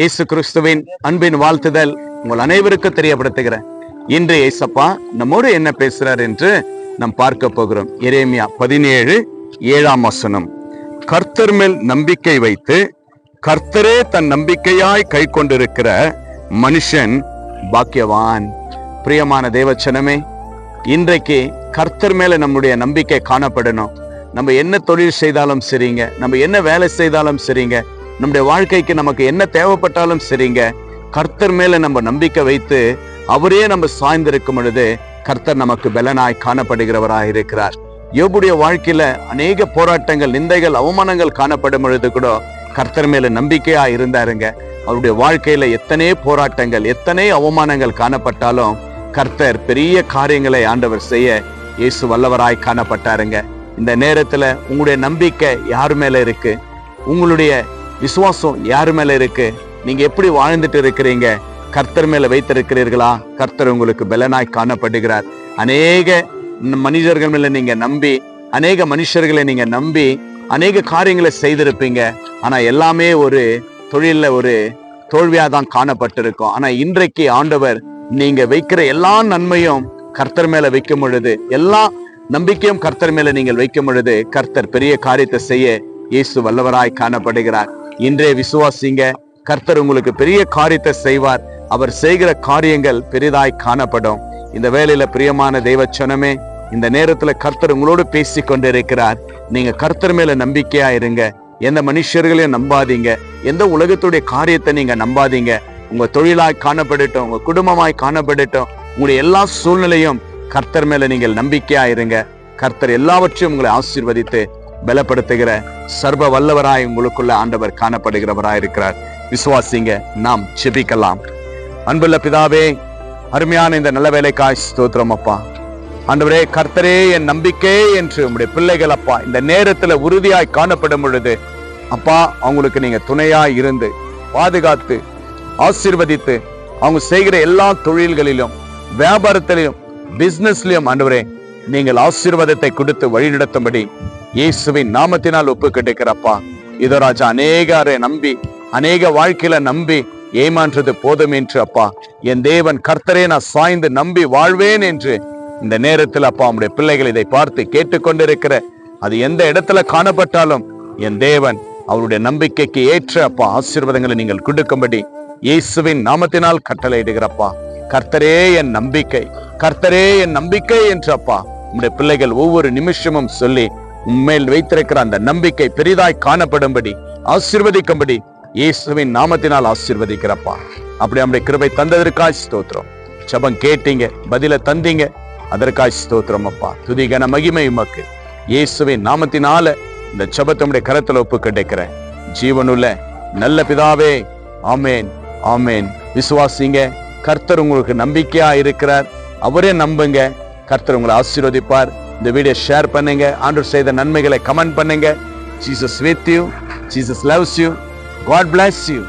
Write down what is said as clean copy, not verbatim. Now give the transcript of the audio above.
இயேசு கிறிஸ்துவின் அன்பின் வாழ்த்துதல் உங்கள் அனைவருக்கும் தெரியப்படுத்துகிறேன். இன்று இயேசப்பா நம்மோடு என்ன பேசுறார் என்று நாம் பார்க்க போகிறோம். எரேமியா 17:7 கர்த்தர் மேல் நம்பிக்கை வைத்து கர்த்தரே தன் நம்பிக்கையாய் கை கொண்டிருக்கிற மனுஷன் பாக்கியவான். பிரியமான தேவச்சனமே, இன்றைக்கு கர்த்தர் மேல நம்முடைய நம்பிக்கை காணப்படணும். நம்ம என்ன தொழில் செய்தாலும் சரிங்க, நம்ம என்ன வேலை செய்தாலும் சரிங்க, நம்முடைய வாழ்க்கைக்கு நமக்கு என்ன தேவைப்பட்டாலும் சரிங்க, கர்த்தர் மேல நம்ம நம்பிக்கை வைத்து அவரே நம்ம சாய்ந்திருக்கும் பொழுது கர்த்தர் நமக்கு பலனாய் காணப்படுகிறவராக இருக்கிறார். யோபுடைய வாழ்க்கையில அநேக போராட்டங்கள், நிந்தைகள், அவமானங்கள் காணப்படும் பொழுது கூட கர்த்தர் மேல நம்பிக்கையா இருந்தாருங்க. அவருடைய வாழ்க்கையில எத்தனை போராட்டங்கள், எத்தனை அவமானங்கள் காணப்பட்டாலும் கர்த்தர் பெரிய காரியங்களை ஆண்டவர் செய்ய இயேசு வல்லவராய் காணப்பட்டாருங்க. இந்த நேரத்துல உங்களுடைய நம்பிக்கை யார் மேல இருக்கு? உங்களுடைய விசுவாசம் யார் மேல இருக்கு? நீங்க எப்படி வாழ்ந்துட்டு இருக்கிறீங்க? கர்த்தர் மேல வைத்திருக்கிறீர்களா? கர்த்தர் உங்களுக்கு பலனாய் காணப்படுகிறார். அநேக மனிதர்கள் மேல நீங்க நம்பி, அநேக மனுஷர்களை நீங்க நம்பி அநேக காரியங்களை செய்திருப்பீங்க. ஆனா எல்லாமே ஒரு தொழில ஒரு தோல்வியாதான் காணப்பட்டிருக்கும். ஆனா இன்றைக்கு ஆண்டவர் நீங்க வைக்கிற எல்லா நன்மையும் கர்த்தர் மேல வைக்கும் பொழுது, எல்லா நம்பிக்கையும் கர்த்தர் மேல நீங்கள் வைக்கும் பொழுது கர்த்தர் பெரிய காரியத்தை செய்ய இயேசு வல்லவராய் காணப்படுகிறார். இன்றைய விசுவாசிங்க, கர்த்தர் உங்களுக்கு பெரிய காரியத்தை செய்வார். அவர் செய்கிற காரியங்கள் பெரிதாய் காணப்படும். இந்த வேளையில பிரியமான தெய்வச்சனமே, இந்த நேரத்துல கர்த்தர் உங்களோடு பேசி கொண்டிருக்கிறார். நீங்க கர்த்தர் மேல நம்பிக்கையா இருங்க. எந்த மனுஷர்களையும் நம்பாதீங்க, எந்த உலகத்துடைய காரியத்தை நீங்க நம்பாதீங்க. உங்க தொழிலாய் காணப்படட்டும், உங்க குடும்பமாய் காணப்படட்டும், உங்களுடைய எல்லா சூழ்நிலையும் கர்த்தர் மேல நீங்கள் நம்பிக்கையா இருங்க. கர்த்தர் எல்லாவற்றையும் உங்களை ஆசீர்வதித்து பலப்படுத்துகிற சர்வ வல்லவராய் உங்களுக்குள்ள ஆண்டவர் காணப்படுகிறவராய் இருக்கிறார். விசுவாசிங்க. நாம் ஜெபிக்கலாம். அன்புள்ள பிதாவே, அருமையான இந்த நல்ல வேலைக்காய் ஸ்தோத்திரம் அப்பா. ஆண்டவரே, கர்த்தரே என் நம்பிக்கை என்று உங்களுடைய பிள்ளைகள் அப்பா இந்த நேரத்துல உறுதியாய் காணப்படும் பொழுது அப்பா, அவங்களுக்கு நீங்க துணையாய் இருந்து பாதுகாத்து ஆசீர்வதித்து அவங்க செய்கிற எல்லா தொழில்களிலும், வியாபாரத்திலும், பிசினஸ்லயும் ஆண்டவரே நீங்கள் ஆசீர்வாதத்தை கொடுத்து வழிநடத்தும்படி இயேசுவின் நாமத்தினால் ஒப்பு கிடைக்கிறப்பா. இதோ ராஜா, அநேகரை நம்பி, அநேக வாழ்க்கையில நம்பி ஏமான்றது போதும் என்று அப்பா, என் தேவன் கர்த்தரே நான் சாய்ந்து நம்பி வாழ்வேன் என்று இந்த நேரத்தில் அப்பா உங்களுடைய பிள்ளைகள் இதை பார்த்து கேட்டுக்கொண்டிருக்கிற, அது எந்த இடத்துல காணப்பட்டாலும் என் தேவன் அவருடைய நம்பிக்கைக்கு ஏற்ற அப்பா ஆசீர்வாதங்களை நீங்கள் கொடுக்கும்படி இயேசுவின் நாமத்தினால் கட்டளையிடுகிறப்பா. கர்த்தரே என் நம்பிக்கை, கர்த்தரே என் நம்பிக்கை என்று அப்பா உங்களுடைய பிள்ளைகள் ஒவ்வொரு நிமிஷமும் சொல்லி உண்மையில் வைத்திருக்கிற அந்த நம்பிக்கை பெரிதாய் காணப்படும்படி ஆசீர்வதிக்கும்படி இயேசுவின் நாமத்தினால் ஆசீர்வதிக்கிறப்பா. அப்படி நம்முடைய கிருபை தந்ததற்காய் ஸ்தோத்திரம். ஜெபம் கேட்டீங்க, பதில தந்தீங்க, அதற்காய் ஸ்தோத்திரம் அப்பா. துதி கன மகிமை உமக்கு. இயேசுவின் நாமத்தினால இந்த ஜெபத்தை நம்முடைய கரத்துல ஒப்பு கிடைக்கிறேன். ஜீவனுள்ள நல்ல பிதாவே, ஆமேன், ஆமேன். விசுவாசிங்க, கர்த்தர் உங்களுக்கு நம்பிக்கையா இருக்கிறார். அவரே நம்புங்க. கர்த்தர் உங்களை ஆசீர்வதிப்பார். இந்த வீடியோ ஷேர் பண்ணுங்க. ஆண்டவர் செய்த நன்மைகளை கமெண்ட் பண்ணுங்க. Jesus with you. Jesus loves you. God bless you.